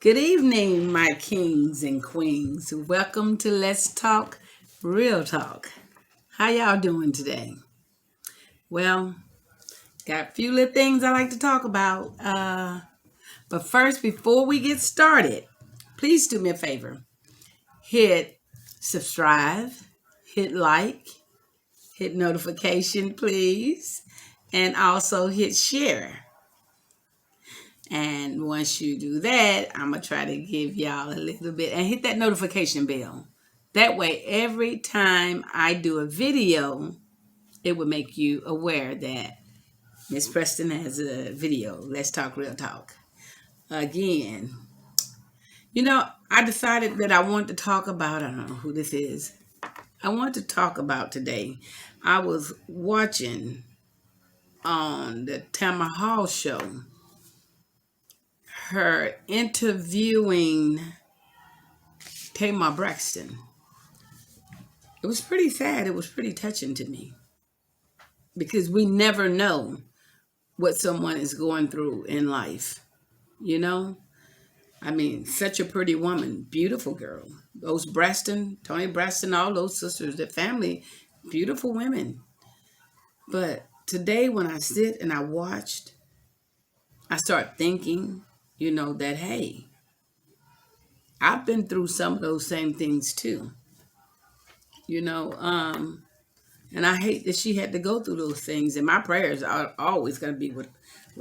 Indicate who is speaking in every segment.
Speaker 1: Good evening, my kings and queens. Welcome to Let's Talk Real Talk. How y'all doing today? Well, got a few little things I like to talk about. But first, before we get started, please do me a favor. Hit subscribe, hit like, hit notification, please, and also hit share. And once you do that, I'm going to try to give y'all a little bit and hit that notification bell. That way, every time I do a video, it will make you aware that Miss Preston has a video. Let's talk real talk. Again, I decided that I want to talk about, I don't know who this is. I want to talk about today. I was watching on the Tamar show, her interviewing Tamar Braxton. It was pretty sad. It was pretty touching to me because we never know what someone is going through in life. You know, I mean, such a pretty woman, beautiful girl. Those Braxton, Tony Braxton, all those sisters, their family, beautiful women. But today, when I sit and I watched, I start thinking, that hey, I've been through some of those same things too. You know, and I hate that she had to go through those things. And my prayers are always going to be with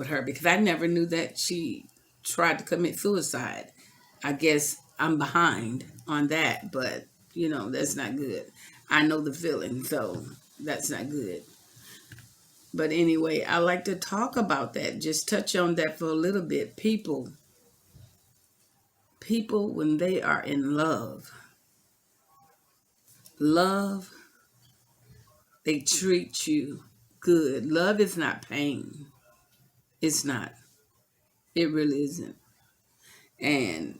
Speaker 1: her because I never knew that she tried to commit suicide. I guess I'm behind on that, but that's not good. I know the feeling, so that's not good. But anyway, I like to talk about that, just touch on that for a little bit. People when they are in love, they treat you good. Love is not pain. It's not. It really isn't. And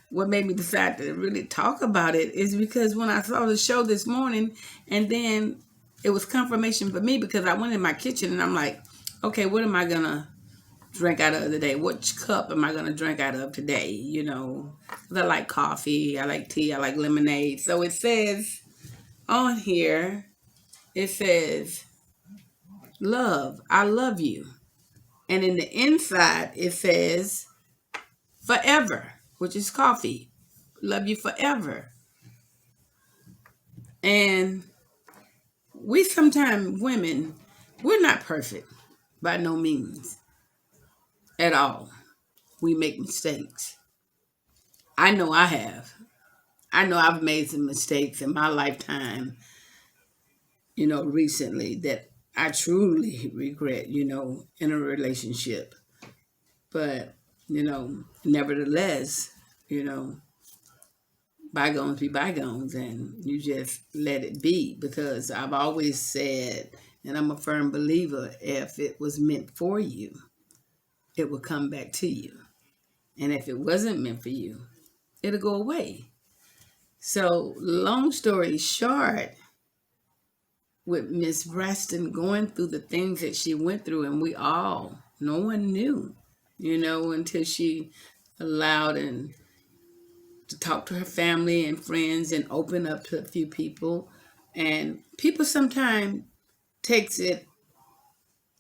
Speaker 1: what made me decide to really talk about it is because when I saw the show this morning, and then it was confirmation for me because I went in my kitchen and I'm like, okay, what am I going to drink out of today? Which cup am I going to drink out of today? 'Cause I like coffee, I like tea, I like lemonade. So it says on here, it says, love, I love you. And in the inside, it says, forever, which is coffee. Love you forever. And we sometimes, women, we're not perfect by no means at all. We make mistakes. I know I have. I know I've made some mistakes in my lifetime, recently that I truly regret, in a relationship. But, nevertheless, bygones be bygones and you just let it be because I've always said, and I'm a firm believer, if it was meant for you, it will come back to you. And if it wasn't meant for you, it'll go away. So, long story short, with Miss Braxton going through the things that she went through, and no one knew, until she allowed and to talk to her family and friends and open up to a few people. And people sometimes takes it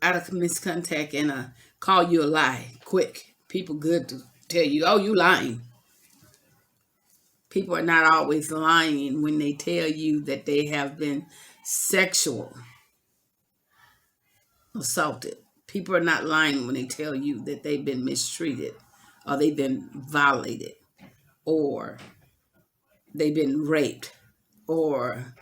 Speaker 1: out of miscontact and call you a lie quick. People good to tell you, oh, you lying. People are not always lying when they tell you that they have been sexual assaulted. People are not lying when they tell you that they've been mistreated or they've been violated or they've been raped or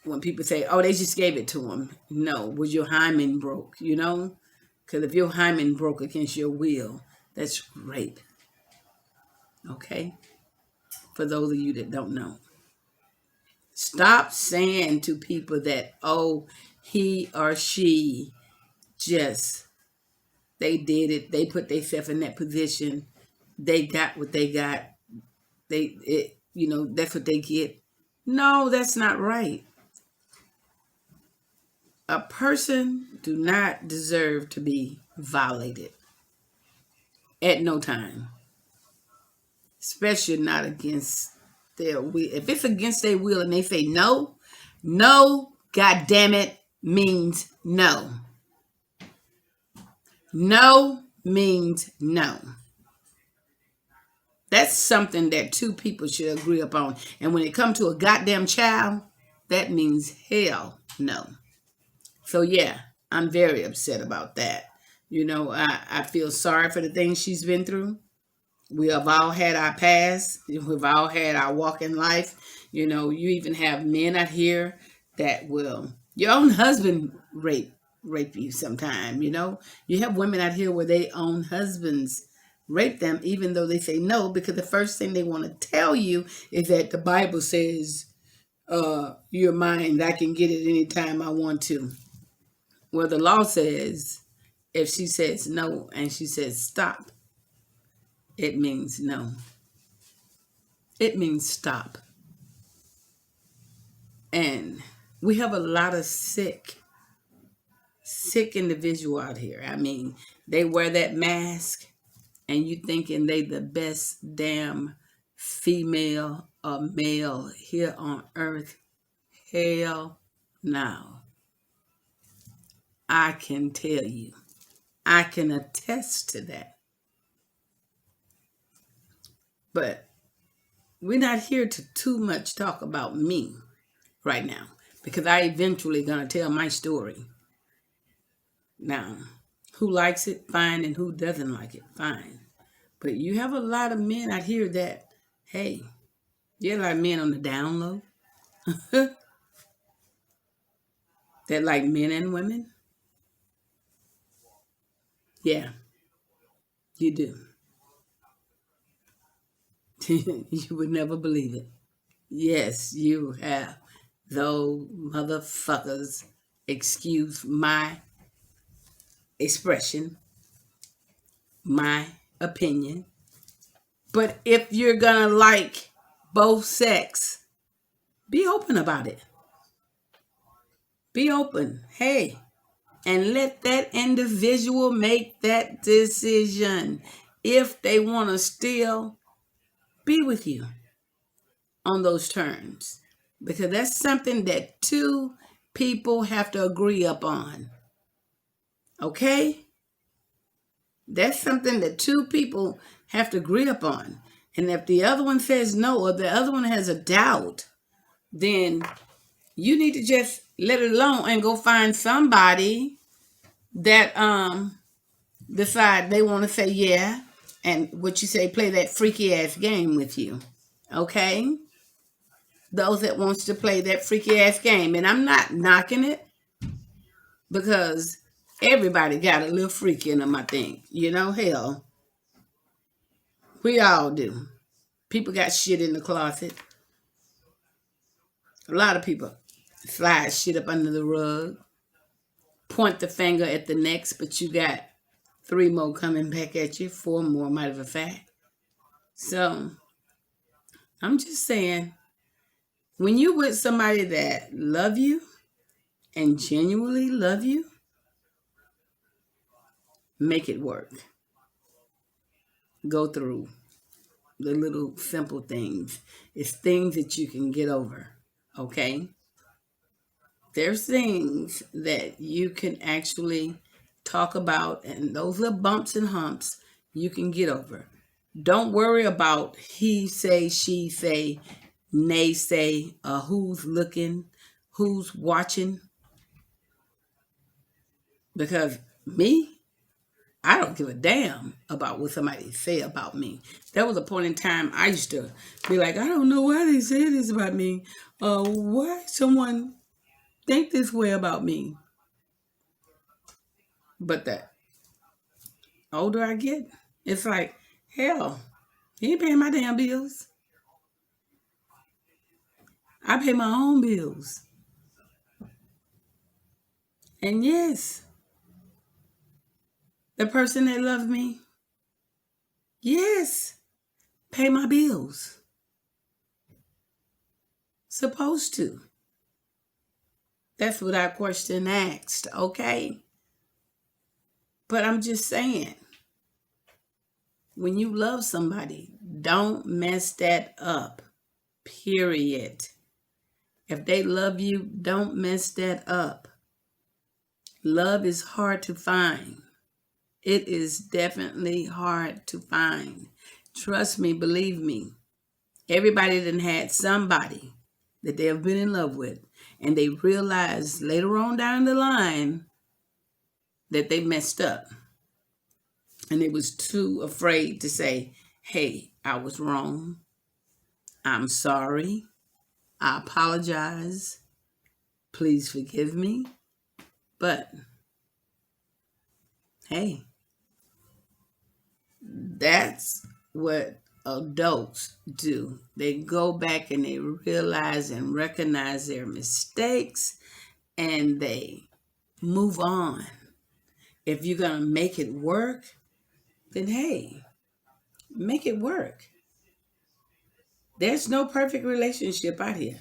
Speaker 1: when people say, oh, they just gave it to them. No, was your hymen broke, Because if your hymen broke against your will, that's rape. Okay? For those of you that don't know. Stop saying to people that, oh, he or she just, they did it. They put themselves in that position. They got what they got. That's what they get. No, that's not right. A person do not deserve to be violated at no time. especially not against their will. If it's against their will and they say no, no, God damn it, means no. No means no. That's something that two people should agree upon. And when it comes to a goddamn child, that means hell no. So yeah, I'm very upset about that. I feel sorry for the things she's been through. We have all had our past. We've all had our walk in life. You even have men out here that will your own husband rape you sometime. You have women out here where their own husbands rape them, even though they say no, because the first thing they want to tell you is that the Bible says, you're mine, I can get it anytime I want to. Well, the law says if she says no and she says stop, it means no. It means stop. And we have a lot of sick individual out here. I mean, they wear that mask and you thinking they the best damn female or male here on earth. Hell no. I can tell you. I can attest to that. But we're not here to too much talk about me right now, because I eventually gonna tell my story. Now, who likes it, fine, and who doesn't like it, fine. But you have a lot of men out here that, hey, you like men on the down low that like men and women. Yeah, you do. You would never believe it. Yes, you have. Those motherfuckers, excuse my expression, my opinion. But if you're gonna like both sex, be open about it. Be open. Hey, and let that individual make that decision if they want to still be with you on those terms. Because that's something that two people have to agree upon. Okay? That's something that two people have to agree upon. And if the other one says no, or the other one has a doubt, then you need to just let it alone and go find somebody that decide they want to say yeah, and what you say, play that freaky ass game with you. Okay? Those that wants to play that freaky ass game. And I'm not knocking it, because everybody got a little freak in them, I think. Hell, we all do. People got shit in the closet. A lot of people slide shit up under the rug, point the finger at the next, but you got 3 more coming back at you, 4 more, matter of fact. So, I'm just saying, when you with somebody that love you and genuinely love you, make it work. Go through the little simple things. It's things that you can get over, okay? There's things that you can actually talk about, and those little bumps and humps you can get over. Don't worry about he say, she say, nay say, who's looking, who's watching. Because me, I don't give a damn about what somebody say about me. There was a point in time I used to be like, I don't know why they say this about me. Why someone think this way about me? But the older I get, it's like, hell, he ain't paying my damn bills. I pay my own bills. And yes, the person that loves me, yes, pay my bills. Supposed to. That's without question asked, okay? But I'm just saying, when you love somebody, Don't mess that up. Period. If they love you, don't mess that up. Love is hard to find. It is definitely hard to find. Trust me, believe me. Everybody done had somebody that they have been in love with, and they realize later on down the line that they messed up. And they was too afraid to say, hey, I was wrong. I'm sorry. I apologize. Please forgive me. But hey, that's what adults do. They go back and they realize and recognize their mistakes and they move on. If you're going to make it work, then hey, make it work. There's no perfect relationship out here.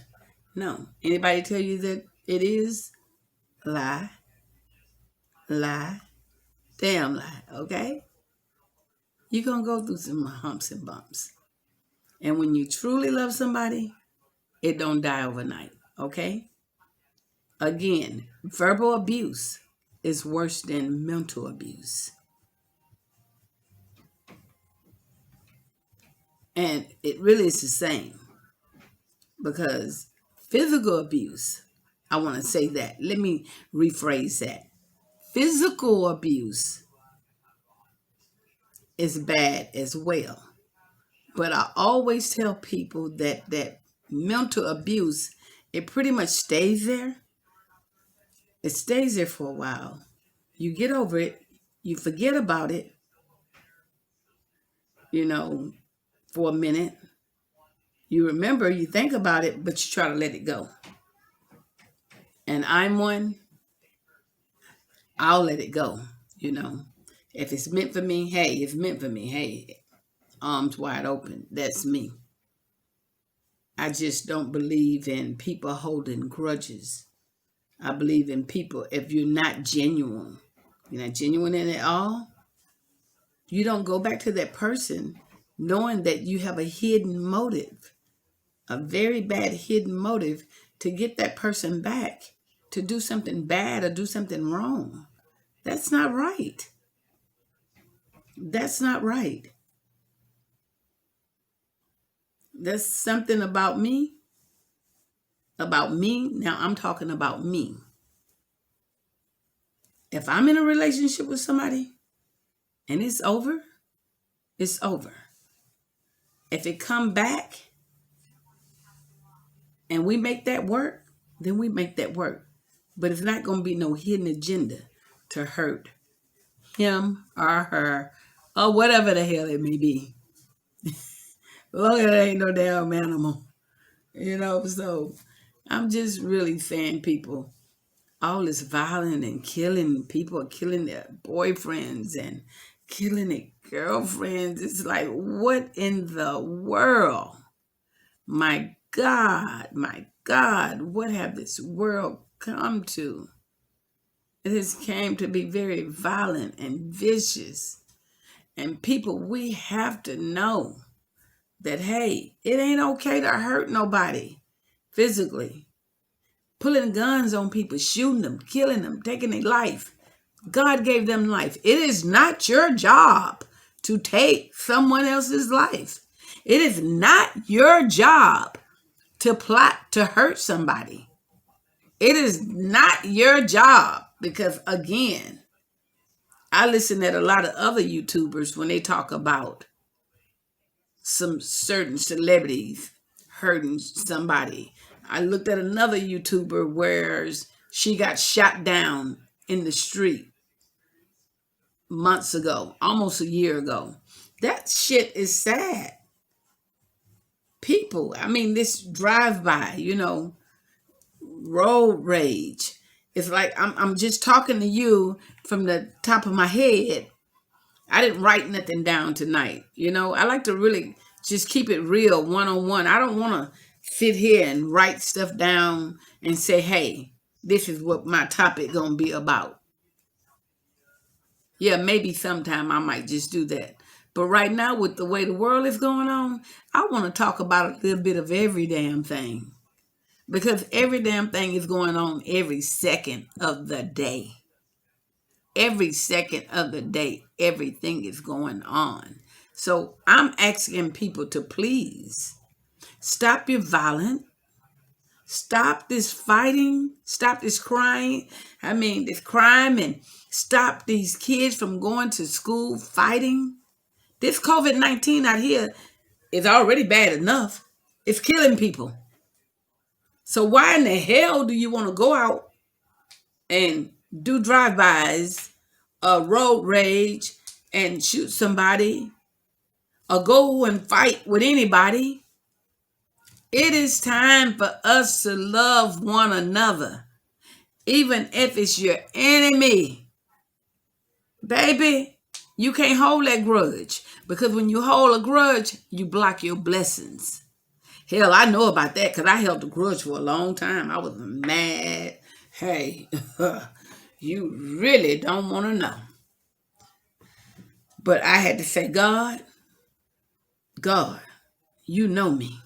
Speaker 1: No. Anybody tell you that it is? Lie. Lie. Damn lie, okay? You're going to go through some humps and bumps. And when you truly love somebody, it don't die overnight, okay? Again, verbal abuse is worse than mental abuse. And it really is the same because physical abuse, I want to say that. Let me rephrase that. Physical abuse is bad as well. But I always tell people that mental abuse, it pretty much stays there. It stays there for a while. You get over it. You forget about it, for a minute. You remember, you think about it, but you try to let it go. And I'm one, I'll let it go, If it's meant for me, hey, it's meant for me. Hey, arms wide open. That's me. I just don't believe in people holding grudges. I believe in people, if you're not genuine in it all, you don't go back to that person knowing that you have a hidden motive, a very bad hidden motive to get that person back, to do something bad or do something wrong. That's not right. That's not right. That's something about me. About me. Now I'm talking about me. If I'm in a relationship with somebody and it's over, it's over. If it come back and we make that work, then we make that work. But it's not going to be no hidden agenda to hurt him or her or whatever the hell it may be. Long as it ain't no damn animal. So I'm just really saying, people, all this violence and killing, people are killing their boyfriends and killing their girlfriends. It's like, what in the world? My God, what have this world come to? It has came to be very violent and vicious. And people, we have to know that, hey, it ain't okay to hurt nobody physically. Pulling guns on people, shooting them, killing them, taking their life. God gave them life. It is not your job to take someone else's life. It is not your job to plot to hurt somebody. It is not your job because, again, I listen at a lot of other YouTubers when they talk about some certain celebrities hurting somebody. I looked at another YouTuber where she got shot down in the street months ago, almost a year ago. That shit is sad. People, this drive-by, road rage. It's like I'm just talking to you from the top of my head. I didn't write nothing down tonight. I like to really just keep it real, one-on-one. I don't want to sit here and write stuff down and say, hey, this is what my topic going to be about. Yeah, maybe sometime I might just do that. But right now, with the way the world is going on, I want to talk about a little bit of every damn thing. Because every damn thing is going on every second of the day. Every second of the day, everything is going on. So I'm asking people to please stop your violence. Stop this fighting. Stop this crying. This crime, and stop these kids from going to school fighting. This COVID-19 out here is already bad enough. It's killing people. So why in the hell do you want to go out and do drive-bys, road rage, and shoot somebody, or go and fight with anybody? It is time for us to love one another, even if it's your enemy. Baby, you can't hold that grudge, because when you hold a grudge, you block your blessings. Hell, I know about that because I held a grudge for a long time. I was mad. Hey, you really don't want to know. But I had to say, God, you know me.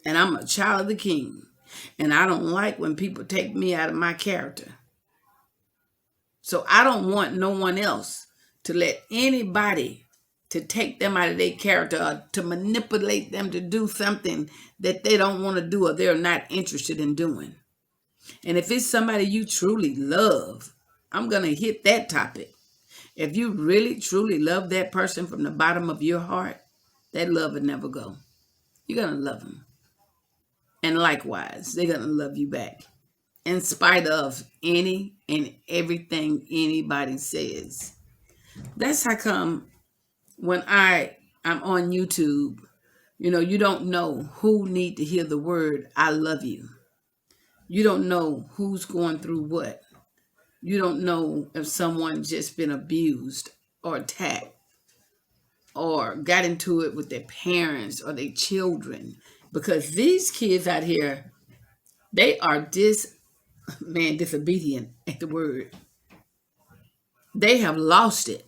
Speaker 1: And I'm a child of the King. And I don't like when people take me out of my character. So I don't want no one else to let anybody to take them out of their character, or to manipulate them to do something that they don't want to do or they're not interested in doing. And if it's somebody you truly love, I'm going to hit that topic. If you really, truly love that person from the bottom of your heart, that love will never go. You're going to love them. And likewise, they're going to love you back, in spite of any and everything anybody says. That's how come when I'm on YouTube, you don't know who need to hear the word, I love you. You don't know who's going through what. You don't know if someone just been abused or attacked or got into it with their parents or their children. Because these kids out here, they are disobedient at the word. They have lost it.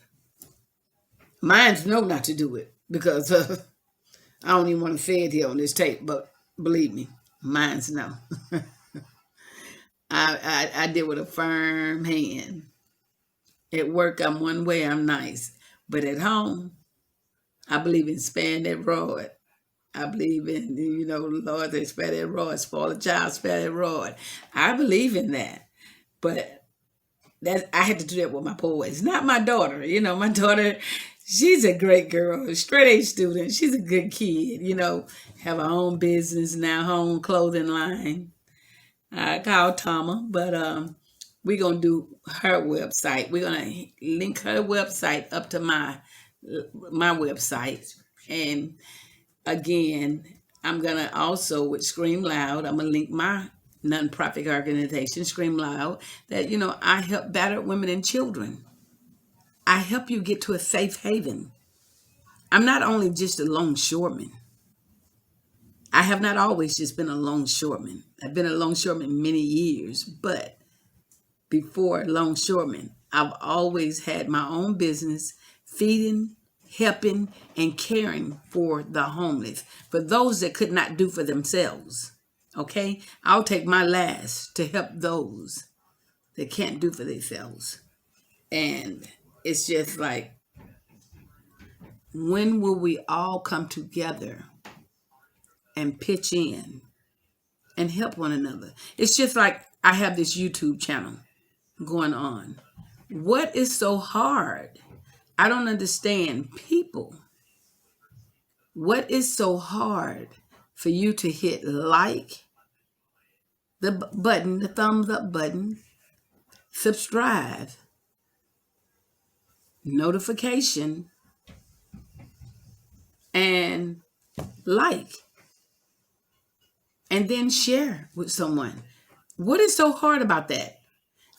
Speaker 1: Mine's know not to do it because I don't even want to say it here on this tape, but believe me, mine's know. I did with a firm hand. At work, I'm one way, I'm nice. But at home, I believe in sparing that rod. I believe in, the Lord, they spare that rod, spoil a child, spare that rod. I believe in that. But I had to do that with my boys, not my daughter. My daughter, she's a great girl, a straight A student. She's a good kid, have her own business now, her own clothing line. I call Tamar, but we're going to do her website. We're going to link her website up to my website. And again, I'm going to also, with Scream Loud, I'm going to link my nonprofit organization, Scream Loud, that, I help battered women and children. I help you get to a safe haven. I'm not only just a longshoreman. I have not always just been a longshoreman. I've been a longshoreman many years, but before longshoreman, I've always had my own business, feeding, helping, and caring for the homeless, for those that could not do for themselves. Okay? I'll take my last to help those that can't do for themselves. And it's just like, when will we all come together and pitch in and help one another? It's just like I have this YouTube channel going on. What is so hard? I don't understand people. What is so hard for you to hit like, the button, the thumbs up button, subscribe, notification, and like, and then share with someone? What is so hard about that?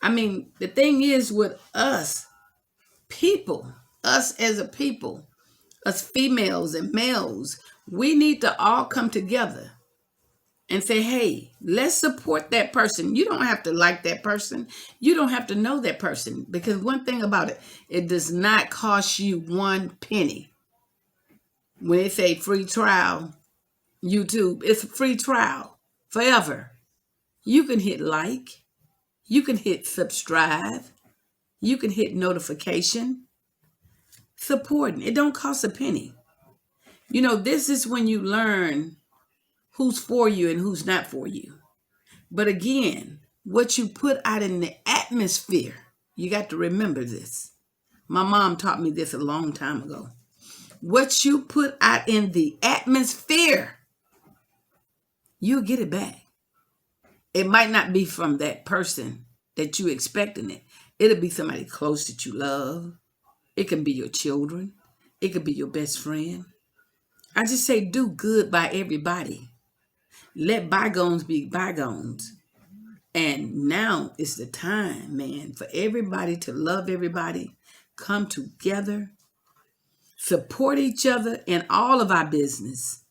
Speaker 1: The thing is with us people, us as a people, us females and males, we need to all come together and say, hey, let's support that person. You don't have to like that person. You don't have to know that person. Because one thing about it, it does not cost you one penny. When they say free trial, YouTube, it's a free trial forever. You can hit like, you can hit subscribe, you can hit notification, supporting. It don't cost a penny. This is when you learn who's for you and who's not for you. But again, what you put out in the atmosphere, you got to remember this. My mom taught me this a long time ago. What you put out in the atmosphere, you'll get it back. It might not be from that person that you expecting it. It'll be somebody close that you love. It can be your children. It could be your best friend. I just say do good by everybody. Let bygones be bygones. And now is the time, man, for everybody to love everybody, come together, support each other in all of our business.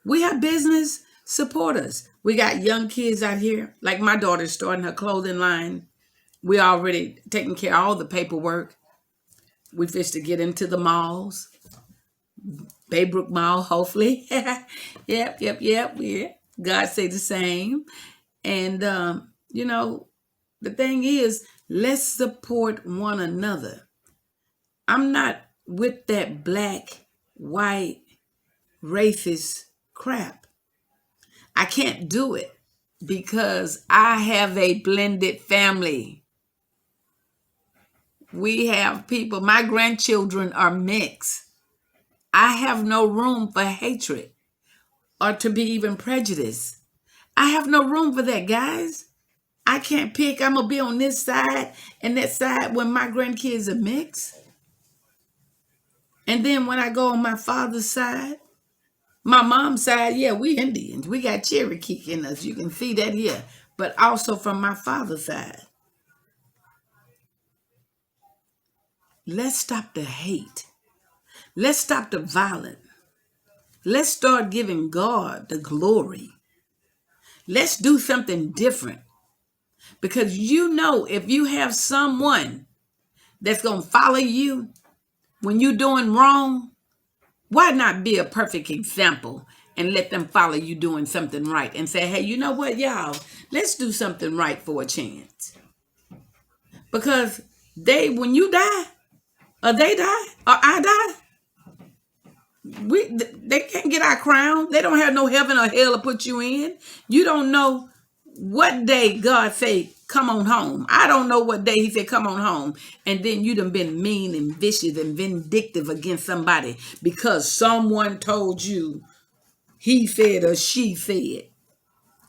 Speaker 1: We have business, support us. We got young kids out here, like my daughter's starting her clothing line. We already taking care of all the paperwork. We fish to get into the malls. Baybrook Mall, hopefully. Yep. Yeah. God say the same. And, the thing is, let's support one another. I'm not with that black, white, racist crap. I can't do it because I have a blended family. We have people, my grandchildren are mixed. I have no room for hatred or to be even prejudiced. I have no room for that, guys. I can't pick, I'm going to be on this side and that side when my grandkids are mixed. And then when I go on my father's side, my mom's side, yeah, we Indians. We got Cherokee in us. You can see that here. But also from my father's side. Let's stop the hate. Let's stop the violence. Let's start giving God the glory. Let's do something different. Because if you have someone that's going to follow you when you're doing wrong, why not be a perfect example and let them follow you doing something right and say, hey, you know what, y'all, let's do something right for a chance. Because when you die, or they die, or I die, they can't get our crown. They don't have no heaven or hell to put you in. You don't know what day God say, come on home. I don't know what day he said, come on home. And then you done been mean and vicious and vindictive against somebody because someone told you he said or she said.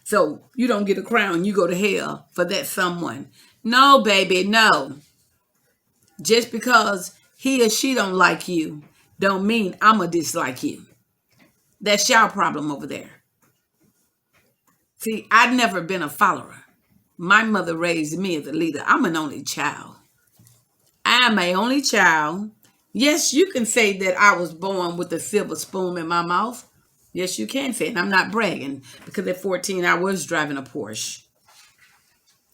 Speaker 1: So you don't get a crown. You go to hell for that someone. No, baby, no. Just because he or she don't like you don't mean I'm going to dislike you. That's your problem over there. See, I've never been a follower. My mother raised me as a leader. I'm an only child. I'm my only child. Yes, you can say that I was born with a silver spoon in my mouth. Yes, you can say it. And I'm not bragging because at 14, I was driving a Porsche.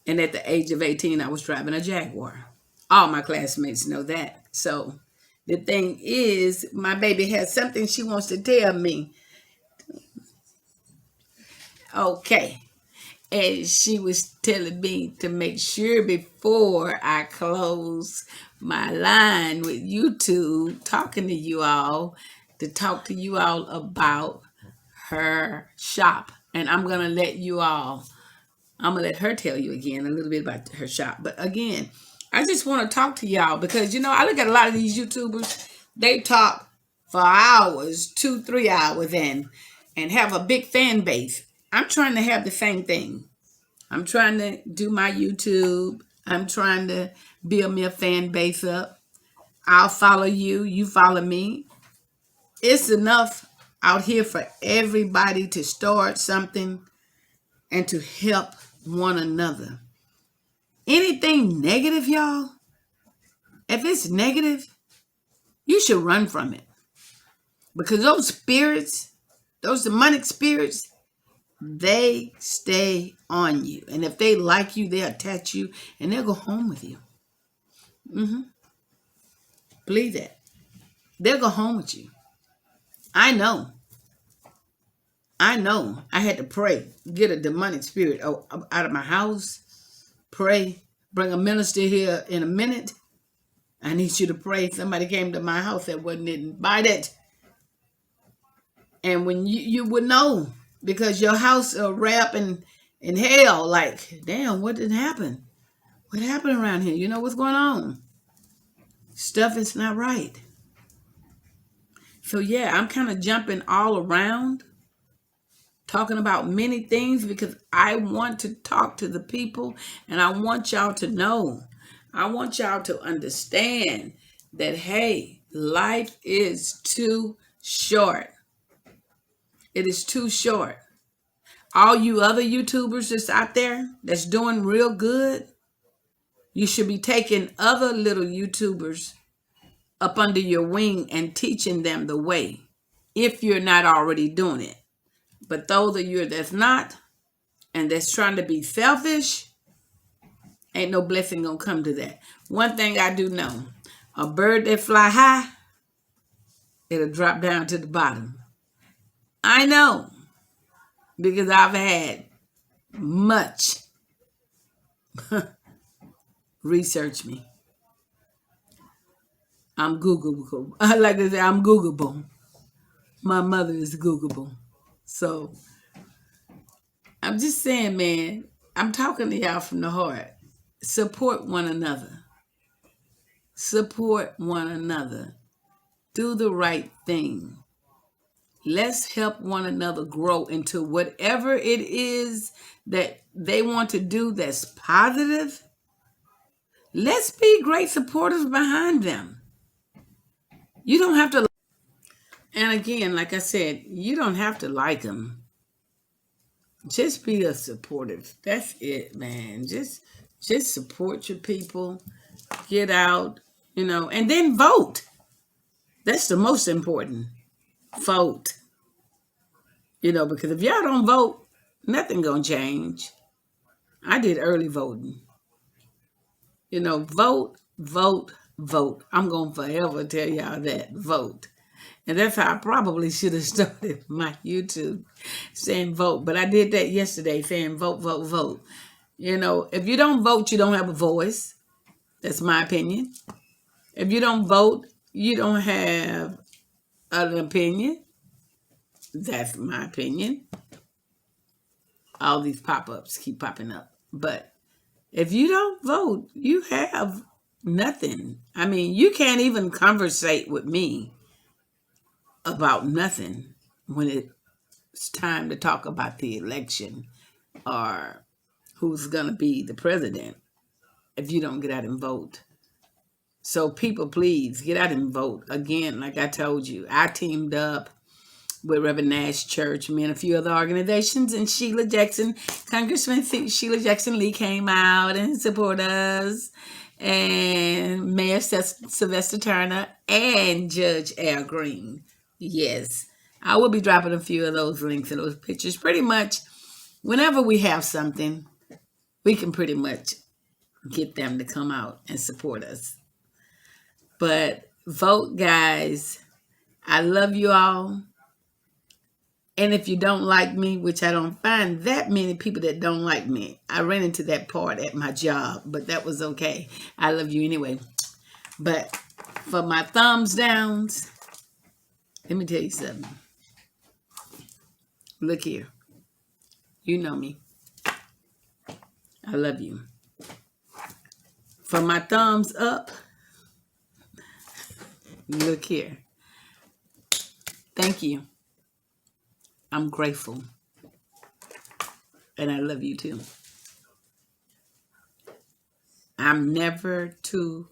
Speaker 1: And at the age of 18, I was driving a Jaguar. All my classmates know that. So the thing is, my baby has something she wants to tell me. Okay. And she was telling me to make sure before I close my line with YouTube, talking to you all, to talk to you all about her shop. And I'm going to let her tell you again a little bit about her shop. But again, I just want to talk to y'all because, I look at a lot of these YouTubers, they talk for hours, 2-3 hours and have a big fan base. I'm trying to have the same thing. I'm trying to do my YouTube. I'm trying to build me a fan base up. I'll follow you. You follow me. It's enough out here for everybody to start something and to help one another. Anything negative, y'all, if it's negative, you should run from it. Because those spirits, those demonic spirits, they stay on you. And if they like you, they'll attach you and they'll go home with you. Believe that. They'll go home with you. I know. I know. I had to pray, get a demonic spirit out of my house. Pray, bring a minister here in a minute. I need you to pray. Somebody came to my house that wasn't invited. And when you would know, because your house wrap in hell, like, damn, what did happen? What happened around here? You know what's going on? Stuff is not right. So yeah, I'm kind of jumping all around, talking about many things because I want to talk to the people and I want y'all to know. I want y'all to understand that, hey, life is too short. It is too short. All you other YouTubers that's out there that's doing real good, you should be taking other little YouTubers up under your wing and teaching them the way if you're not already doing it. But those of you that's not and that's trying to be selfish, ain't no blessing gonna come to that. One thing I do know, a bird that fly high, it'll drop down to the bottom. I know because I've had much research me. I'm Googleable. I like to say I'm Googleable. My mother is Googleable. So I'm just saying, man, I'm talking to y'all from the heart. Support one another. Support one another. Do the right thing. Let's help one another grow into whatever it is that they want to do that's positive. Let's be great supporters behind them. You don't have to. And again, like I said, you don't have to like them. Just be a supportive. That's it, man. Just support your people. Get out, and then vote. That's the most important. Vote. Because if y'all don't vote, nothing gonna change. I did early voting. Vote, vote, vote. I'm gonna forever tell y'all that. Vote. And that's how I probably should have started my YouTube, saying vote. But I did that yesterday, saying vote, vote, vote. If you don't vote, you don't have a voice. That's my opinion. If you don't vote, you don't have an opinion. That's my opinion. All these pop-ups keep popping up. But if you don't vote, you have nothing. I mean, you can't even conversate with me about nothing when it's time to talk about the election or who's going to be the president if you don't get out and vote. So people, please get out and vote. Again, like I told you, I teamed up with Reverend Nash Church, me and a few other organizations, and Congressman Sheila Jackson Lee came out and supported us, and Mayor Sylvester Turner, and Judge Al Green. Yes, I will be dropping a few of those links and those pictures. Pretty much, whenever we have something, we can pretty much get them to come out and support us. But vote, guys. I love you all. And if you don't like me, which I don't find that many people that don't like me, I ran into that part at my job, but that was okay. I love you anyway. But for my thumbs downs, let me tell you something. Look here. You know me. I love you. For my thumbs up, look here. Thank you. I'm grateful. And I love you too. I'm never too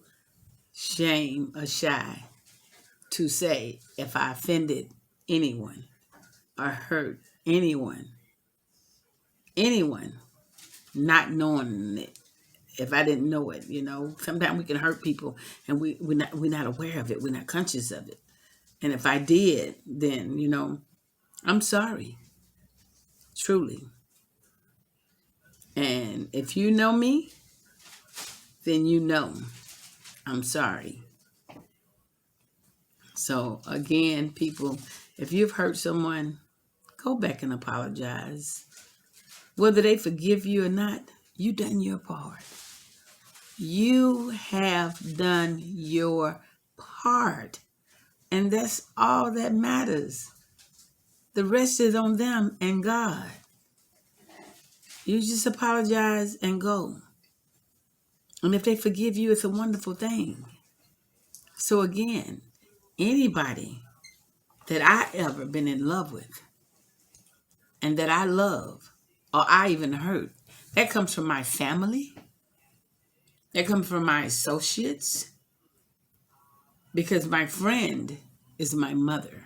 Speaker 1: ashamed or shy to say if I offended anyone or hurt anyone, not knowing it. If I didn't know it, sometimes we can hurt people and we're not aware of it. We're not conscious of it. And if I did, then, I'm sorry. Truly. And if you know me, then you know I'm sorry. So again, people, If you've hurt someone, go back and apologize. Whether they forgive you or not, you done your part. You have done your part. And that's all that matters. The rest is on them and God. You just apologize and go. And if they forgive you, it's a wonderful thing. So again, anybody that I ever been in love with and that I love or I even hurt, that comes from my family. That comes from my associates. Because my friend is my mother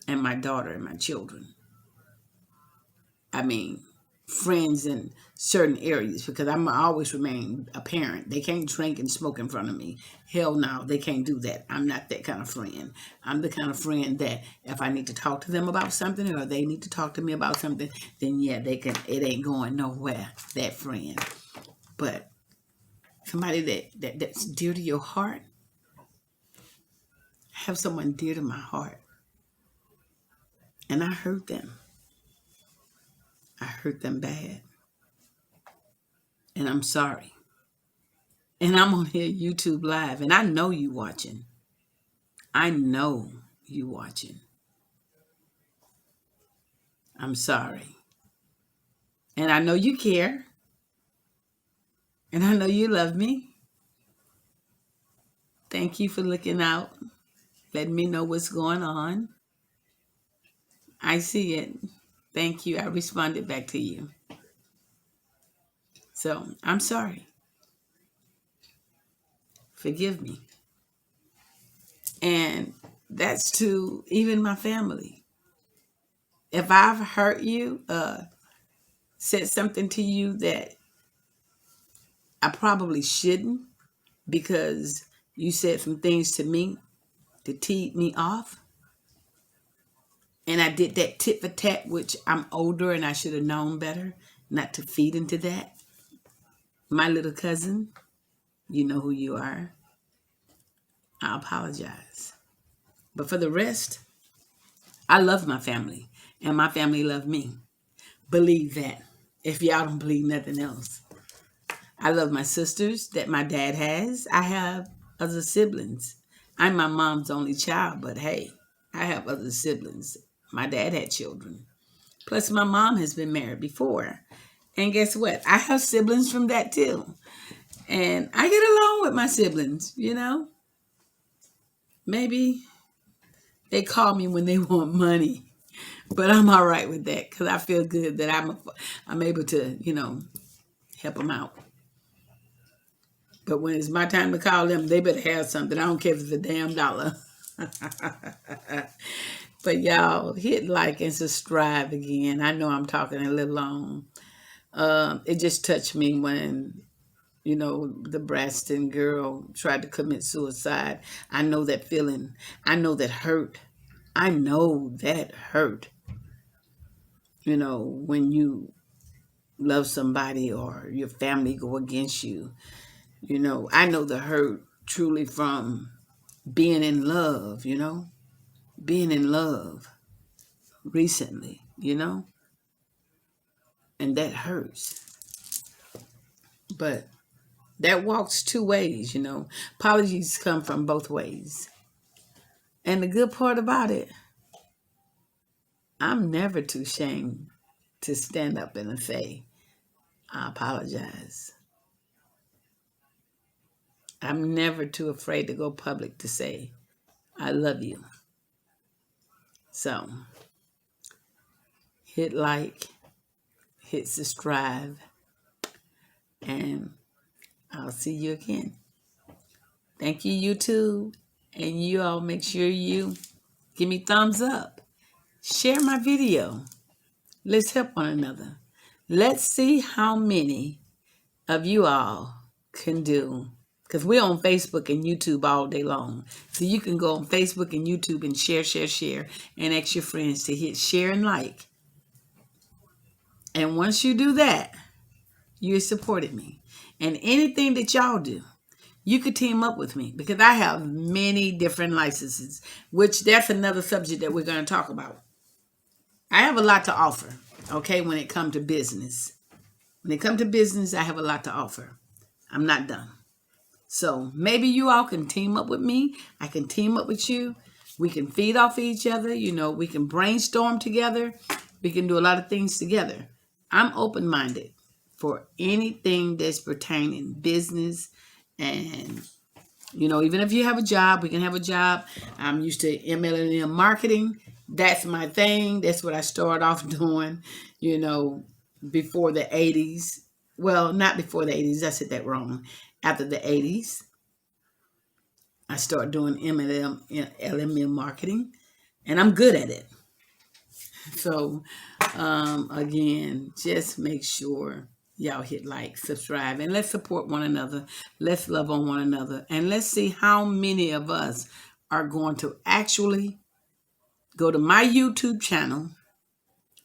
Speaker 1: and my daughter and my children. I mean, friends in certain areas, because I'm always remain a parent. They can't drink and smoke in front of me. Hell no, they can't do that. I'm not that kind of friend. I'm the kind of friend that if I need to talk to them about something or they need to talk to me about something, then yeah, they can. It ain't going nowhere, that friend. But somebody that's dear to your heart, I have someone dear to my heart. And I hurt them. I hurt them bad. And I'm sorry. And I'm on here YouTube Live. And I know you watching. I know you watching. I'm sorry. And I know you care. And I know you love me. Thank you for looking out. Letting me know what's going on. I see it. Thank you. I responded back to you. So I'm sorry. Forgive me. And that's to even my family. If I've hurt you, said something to you that I probably shouldn't because you said some things to me to tee me off. And I did that tit for tat, which I'm older and I should have known better not to feed into that. My little cousin, you know who you are. I apologize. But for the rest, I love my family and my family love me. Believe that. If y'all don't believe nothing else. I love my sisters that my dad has. I have other siblings. I'm my mom's only child, but hey, I have other siblings. My dad had children. Plus, my mom has been married before. And guess what? I have siblings from that too. And I get along with my siblings, you know. Maybe they call me when they want money. But I'm all right with that because I feel good that I'm able to, help them out. But when it's my time to call them, they better have something. I don't care if it's a damn dollar. But y'all, hit like and subscribe again. I know I'm talking a little long. It just touched me when, the Braxton girl tried to commit suicide. I know that feeling. I know that hurt. I know that hurt. When you love somebody or your family go against you. I know the hurt truly from being in love, being in love recently, and that hurts. But that walks two ways, Apologies come from both ways. And the good part about it, I'm never too ashamed to stand up and say, I apologize. I'm never too afraid to go public to say, I love you. So, hit like, hit subscribe, and I'll see you again. Thank you, YouTube. And you all make sure you give me thumbs up. Share my video. Let's help one another. Let's see how many of you all can do. Because we're on Facebook and YouTube all day long. So you can go on Facebook and YouTube and share, and ask your friends to hit share and like. And once you do that, you supported me. And anything that y'all do, You could team up with me because I have many different licenses, which that's another subject that we're going to talk about. I have a lot to offer, okay, when it comes to business. When it comes to business, I have a lot to offer. I'm not done. So maybe you all can team up with me. I can team up with you. We can feed off each other. We can brainstorm together. We can do a lot of things together. I'm open-minded for anything that's pertaining business. And, even if you have a job, we can have a job. I'm used to MLM marketing. That's my thing. That's what I started off doing, before the 80s. Well, not before the 80s. I said that wrong. After the 80s, I started doing LMM marketing, and I'm good at it. So, again, just make sure y'all hit like, subscribe, and let's support one another. Let's love on one another, and let's see how many of us are going to actually go to my YouTube channel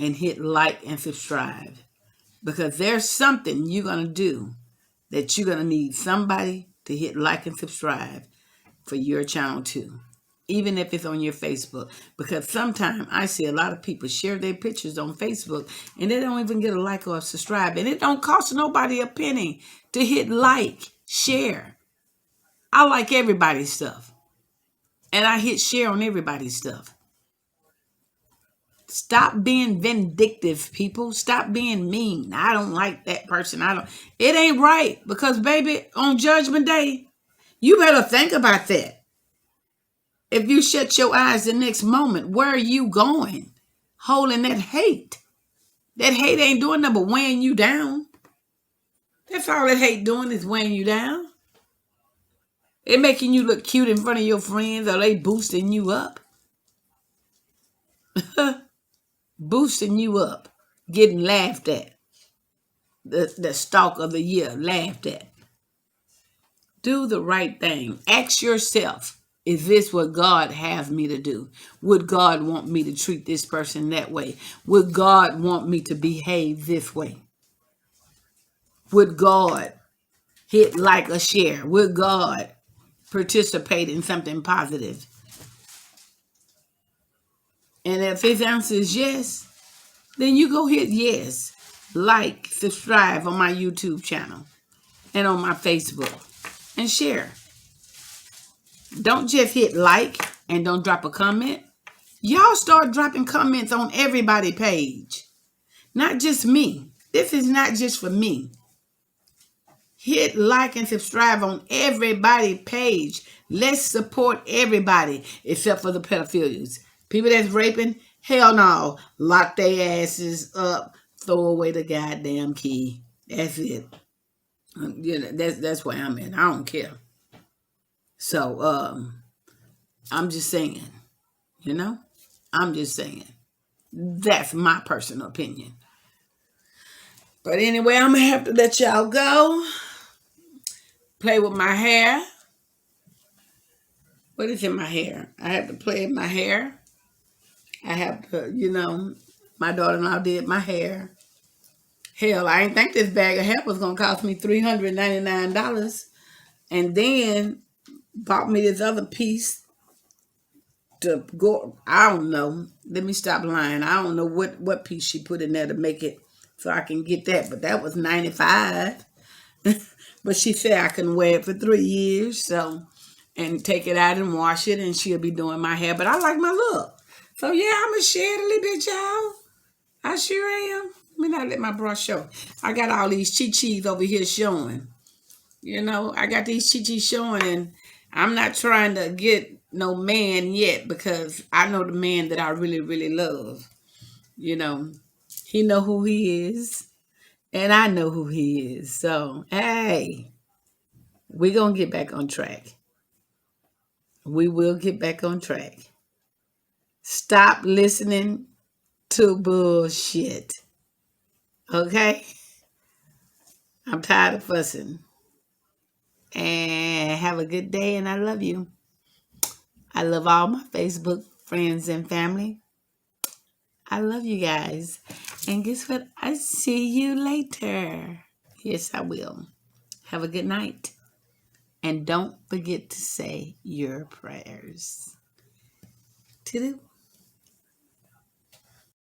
Speaker 1: and hit like and subscribe, because there's something you're going to do that you're going to need somebody to hit like and subscribe for your channel too, even if it's on your Facebook. Because sometimes I see a lot of people share their pictures on Facebook and they don't even get a like or a subscribe, and it don't cost nobody a penny to hit like, share. I like everybody's stuff, and I hit share on everybody's stuff. Stop being vindictive, people. Stop being mean. I don't like that person. It ain't right, because baby, on Judgment Day, you better think about that. If you shut your eyes the next moment, where are you going? Holding that hate. That hate ain't doing nothing but weighing you down. That's all that hate doing, is weighing you down. It making you look cute in front of your friends, or they boosting you up. Boosting you up. Getting laughed at. The stalk of the year, laughed at. Do the right thing. Ask yourself, is this what God has me to do? Would God want me to treat this person that way? Would God want me to behave this way? Would God hit like or share? Would God participate in something positive? And if his answer is yes, then you go hit yes. Like, subscribe on my YouTube channel and on my Facebook, and share. Don't just hit like and don't drop a comment. Y'all start dropping comments on everybody's page. Not just me. This is not just for me. Hit like and subscribe on everybody's page. Let's support everybody except for the pedophilians. People that's raping, hell no. Lock their asses up. Throw away the goddamn key. That's it. That's where I'm at. I don't care. So, I'm just saying, I'm just saying. That's my personal opinion. But anyway, I'm going to have to let y'all go. Play with my hair. What is in my hair? I have to play with my hair. I have to, my daughter-in-law did my hair. Hell, I didn't think this bag of hair was going to cost me $399. And then bought me this other piece to go. I don't know. Let me stop lying. I don't know what piece she put in there to make it so I can get that. But that was $95. But she said I can wear it for 3 years. So, and take it out and wash it, and she'll be doing my hair. But I like my look. So yeah, I'm going to share it a little bit, y'all. I sure am. Let me not let my brush show. I got all these chi-chis over here showing. I got these chi-chis showing, and I'm not trying to get no man yet, because I know the man that I really, really love. He know who he is, and I know who he is. So, hey, we're going to get back on track. We will get back on track. Stop listening to bullshit. Okay? I'm tired of fussing. And have a good day, and I love you. I love all my Facebook friends and family. I love you guys. And guess what? I see you later. Yes, I will. Have a good night. And don't forget to say your prayers. Toodoo.